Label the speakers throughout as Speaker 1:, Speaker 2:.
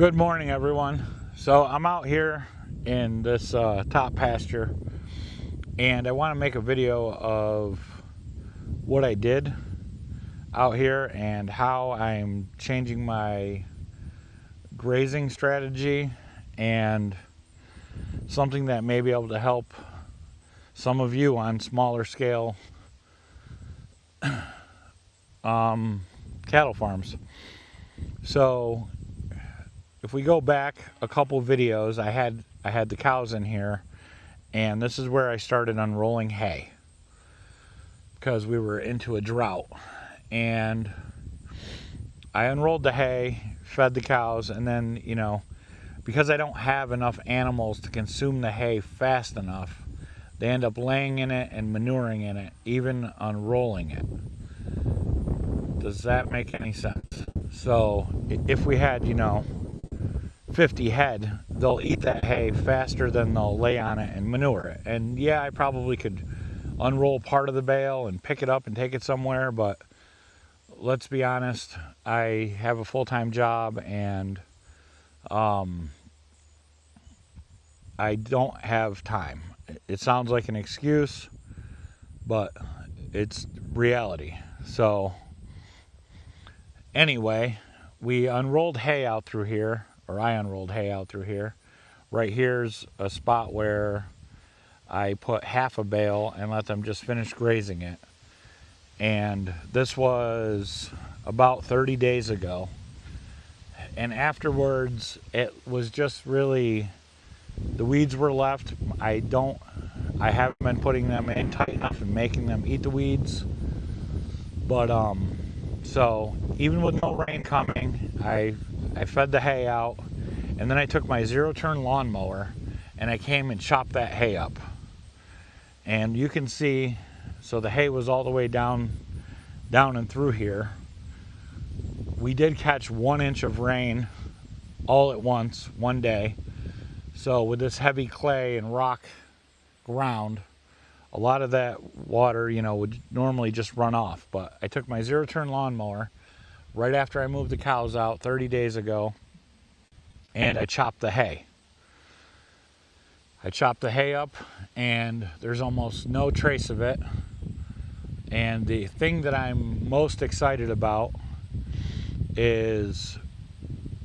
Speaker 1: Good morning, everyone. So I'm out here in this top pasture, and I want to make a video of what I did out here and how I'm changing my grazing strategy, and something that may be able to help some of you on smaller scale cattle farms. So if we go back a couple videos, I had the cows in here, and this is where I started unrolling hay because we were into a drought. And I unrolled the hay, fed the cows, and then, because I don't have enough animals to consume the hay fast enough, they end up laying in it and manuring in it, even unrolling it. Does that make any sense? So if we had, 50 head, they'll eat that hay faster than they'll lay on it and manure it. And yeah, I probably could unroll part of the bale and pick it up and take it somewhere, but let's be honest, I have a full-time job, and I don't have time. It sounds like an excuse, but it's reality. So anyway, we unrolled hay out through here, or I unrolled hay out through here. Right here's a spot where I put half a bale and let them just finish grazing it. And this was about 30 days ago. And afterwards, it was just really, the weeds were left. I haven't been putting them in tight enough and making them eat the weeds. But so even with no rain coming, I fed the hay out, and then I took my zero-turn lawnmower and I came and chopped that hay up. And you can see, so the hay was all the way down and through here. We did catch 1 inch of rain all at once, one day. So with this heavy clay and rock ground, a lot of that water, would normally just run off. But I took my zero-turn lawnmower right after I moved the cows out 30 days ago, and I chopped the hay. I chopped the hay up, and there's almost no trace of it. And the thing that I'm most excited about is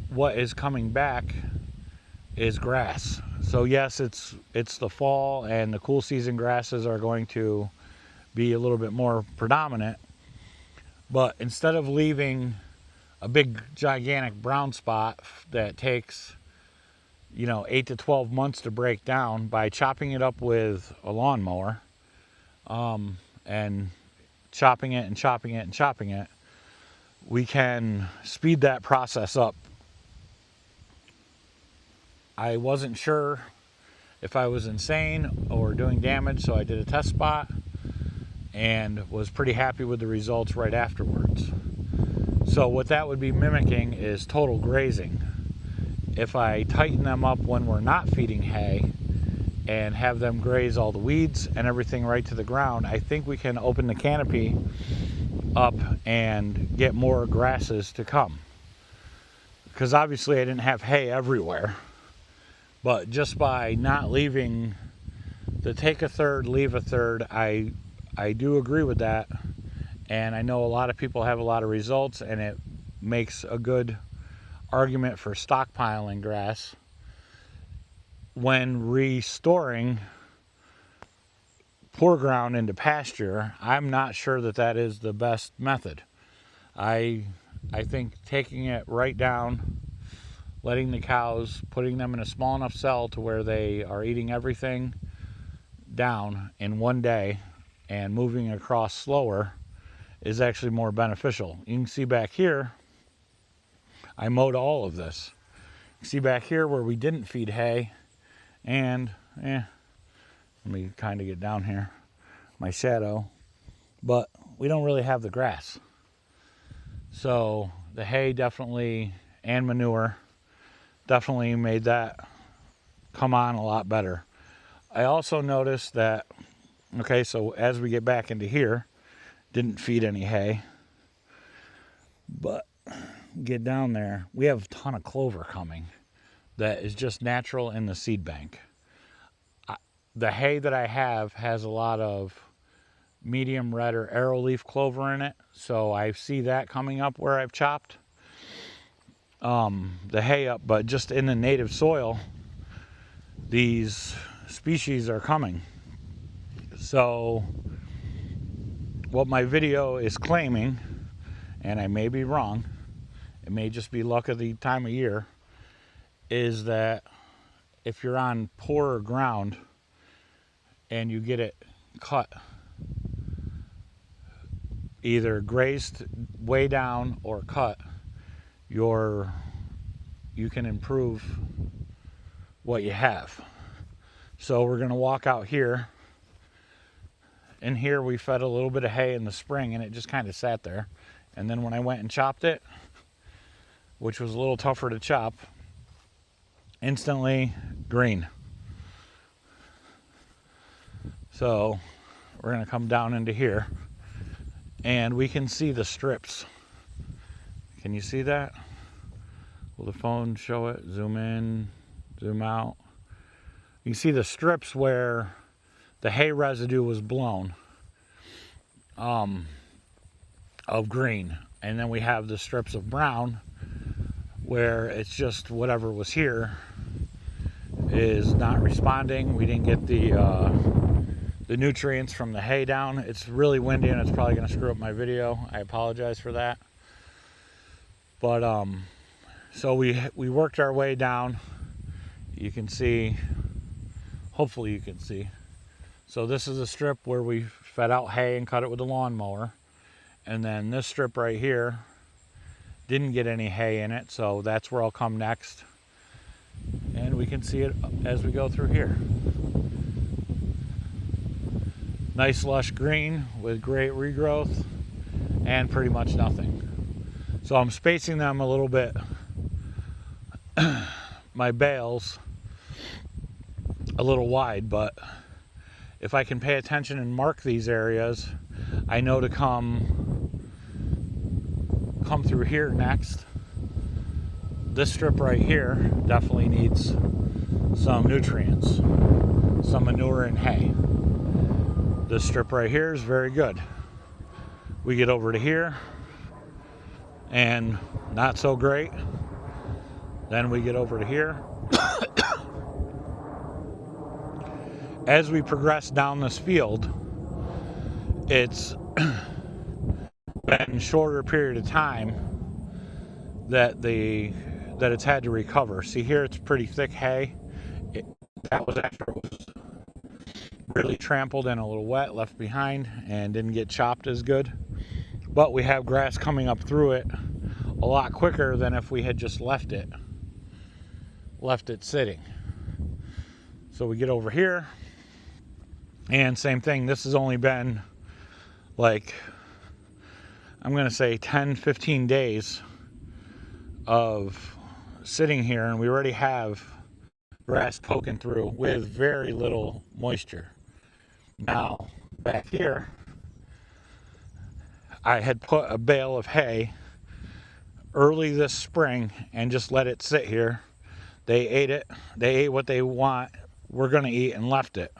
Speaker 1: what is coming back is grass. So yes, it's the fall, and the cool season grasses are going to be a little bit more predominant. But instead of leaving a big gigantic brown spot that takes 8 to 12 months to break down, by chopping it up with a lawnmower, and chopping it, we can speed that process up. I wasn't sure if I was insane or doing damage, so I did a test spot and was pretty happy with the results right afterwards. So what that would be mimicking is total grazing. If I tighten them up when we're not feeding hay and have them graze all the weeds and everything right to the ground, I think we can open the canopy up and get more grasses to come. Because obviously I didn't have hay everywhere, but just by not leaving the take a third, leave a third, I do agree with that. And I know a lot of people have a lot of results, and it makes a good argument for stockpiling grass when restoring poor ground into pasture. I'm not sure that is the best method. I think taking it right down, letting the cows, putting them in a small enough cell to where they are eating everything down in one day and moving across slower is actually more beneficial. You can see back here, I mowed all of this. You see back here where we didn't feed hay, and let me kind of get down here, my shadow, but we don't really have the grass. So the hay definitely, and manure, definitely made that come on a lot better. I also noticed that, okay, so as we get back into here, didn't feed any hay, but get down there, we have a ton of clover coming that is just natural in the seed bank. The hay that I have has a lot of medium red or arrowleaf clover in it, so I see that coming up where I've chopped the hay up, but just in the native soil, these species are coming. So what my video is claiming, and I may be wrong, it may just be luck of the time of year, is that if you're on poorer ground and you get it cut, either grazed way down or cut, you can improve what you have. So we're going to walk out here. In here we fed a little bit of hay in the spring and it just kind of sat there. And then when I went and chopped it, which was a little tougher to chop, instantly green. So we're going to come down into here and we can see the strips. Can you see that? Will the phone show it? Zoom in, zoom out. You can see the strips where the hay residue was blown of green. And then we have the strips of brown where it's just whatever was here is not responding. We didn't get the nutrients from the hay down. It's really windy and it's probably going to screw up my video. I apologize for that. But so we worked our way down. You can see, hopefully you can see. So this is a strip where we fed out hay and cut it with a lawnmower. And then this strip right here didn't get any hay in it, so that's where I'll come next. And we can see it as we go through here. Nice lush green with great regrowth and pretty much nothing. So I'm spacing them a little bit, my bales, a little wide, but if I can pay attention and mark these areas, I know to come through here next. This strip right here definitely needs some nutrients, some manure and hay. This strip right here is very good. We get over to here and not so great. Then we get over to here. As we progress down this field, it's been a shorter period of time that it's had to recover. See here, it's pretty thick hay. That was after it was really trampled and a little wet, left behind, and didn't get chopped as good. But we have grass coming up through it a lot quicker than if we had just left it sitting. So we get over here, and same thing. This has only been like, I'm going to say 10-15 days of sitting here, and we already have grass poking through with very little moisture. Now, back here, I had put a bale of hay early this spring and just let it sit here. They ate it. They ate what they we're going to eat and left it.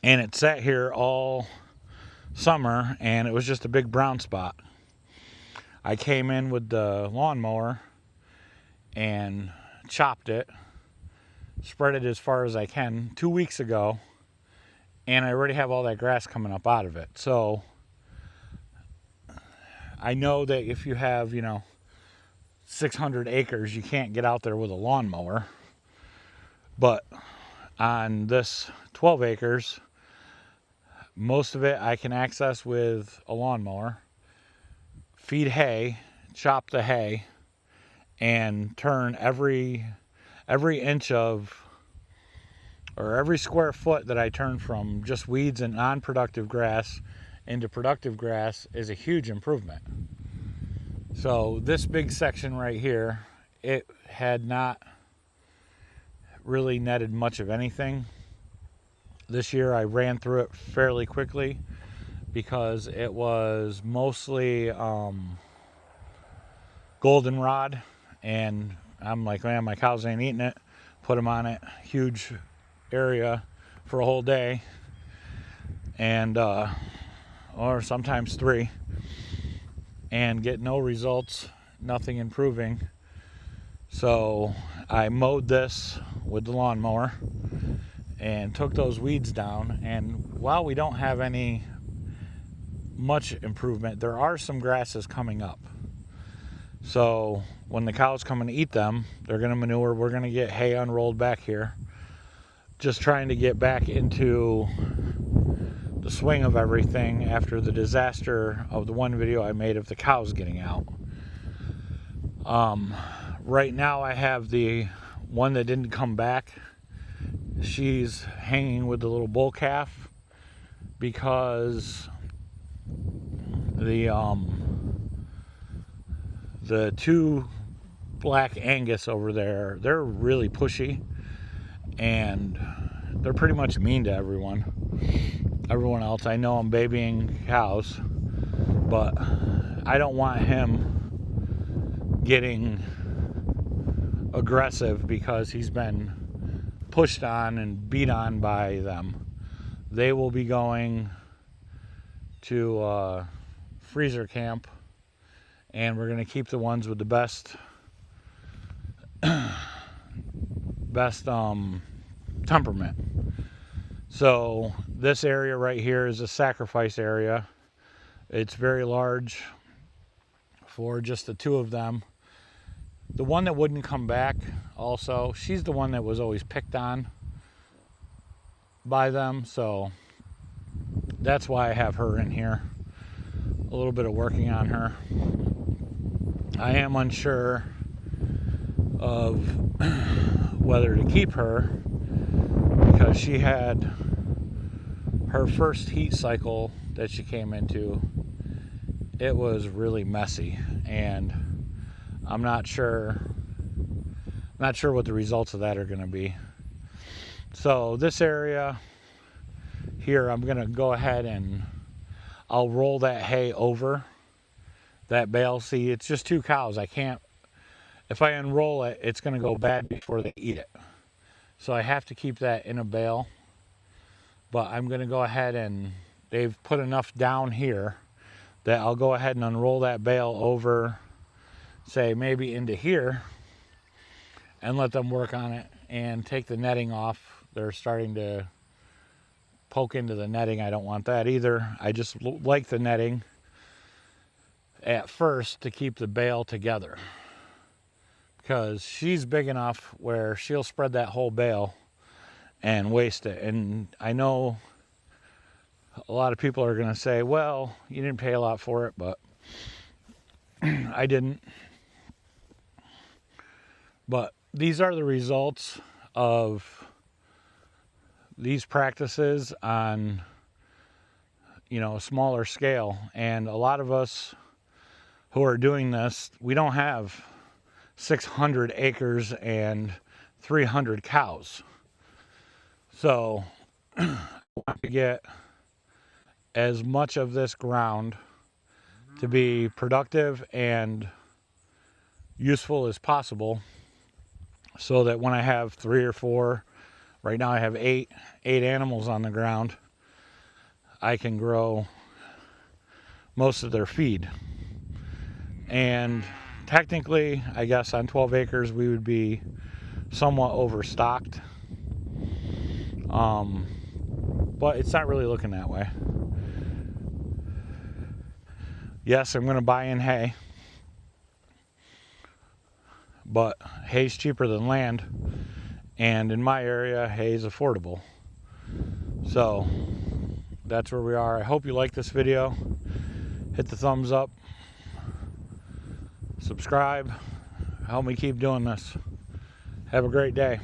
Speaker 1: And it sat here all summer, and it was just a big brown spot. I came in with the lawnmower and chopped it, spread it as far as I can 2 weeks ago, and I already have all that grass coming up out of it. So I know that if you have, 600 acres, you can't get out there with a lawnmower. But on this 12 acres, most of it I can access with a lawnmower, feed hay, chop the hay, and turn every inch of, or every square foot that I turn from just weeds and non-productive grass into productive grass is a huge improvement. So this big section right here, it had not really netted much of anything. This year I ran through it fairly quickly because it was mostly goldenrod, and I'm like, man, my cows ain't eating it. Put them on it, huge area for a whole day, and or sometimes 3, and get no results, nothing improving. So I mowed this with the lawnmower and took those weeds down, and while we don't have any much improvement, there are some grasses coming up. So when the cows come and eat them, they're going to manure. We're going to get hay unrolled back here. Just trying to get back into the swing of everything after the disaster of the one video I made of the cows getting out. Right now I have the one that didn't come back. She's hanging with the little bull calf because the 2 black Angus over there, they're really pushy, and they're pretty much mean to everyone else. I know I'm babying cows, but I don't want him getting aggressive because he's been pushed on and beat on by them. They will be going to freezer camp, and we're going to keep the ones with the best temperament. So this area right here is a sacrifice area. It's very large for just the 2 of them. The one that wouldn't come back also, she's the one that was always picked on by them, so that's why I have her in here. A little bit of working on her. I am unsure of whether to keep her because she had her first heat cycle that she came into. It was really messy, and I'm not sure what the results of that are going to be. So this area here, I'm going to go ahead and I'll roll that hay over that bale. See, it's just 2 cows. I can't, if I unroll it, it's going to go bad before they eat it. So I have to keep that in a bale. But I'm going to go ahead, and they've put enough down here that I'll go ahead and unroll that bale over, say maybe into here, and let them work on it and take the netting off. They're starting to poke into the netting. I don't want that either. I just like the netting at first to keep the bale together, because she's big enough where she'll spread that whole bale and waste it. And I know a lot of people are going to say, well, you didn't pay a lot for it, but I didn't. But these are the results of these practices on, a smaller scale. And a lot of us who are doing this, we don't have 600 acres and 300 cows. So I want to get as much of this ground to be productive and useful as possible, so that when I have 3 or 4, right now I have 8 animals on the ground, I can grow most of their feed. And technically, I guess on 12 acres we would be somewhat overstocked. But it's not really looking that way. Yes, I'm going to buy in hay, but hay's cheaper than land, and in my area, hay is affordable. So that's where we are. I hope you like this video. Hit the thumbs up, subscribe, help me keep doing this. Have a great day.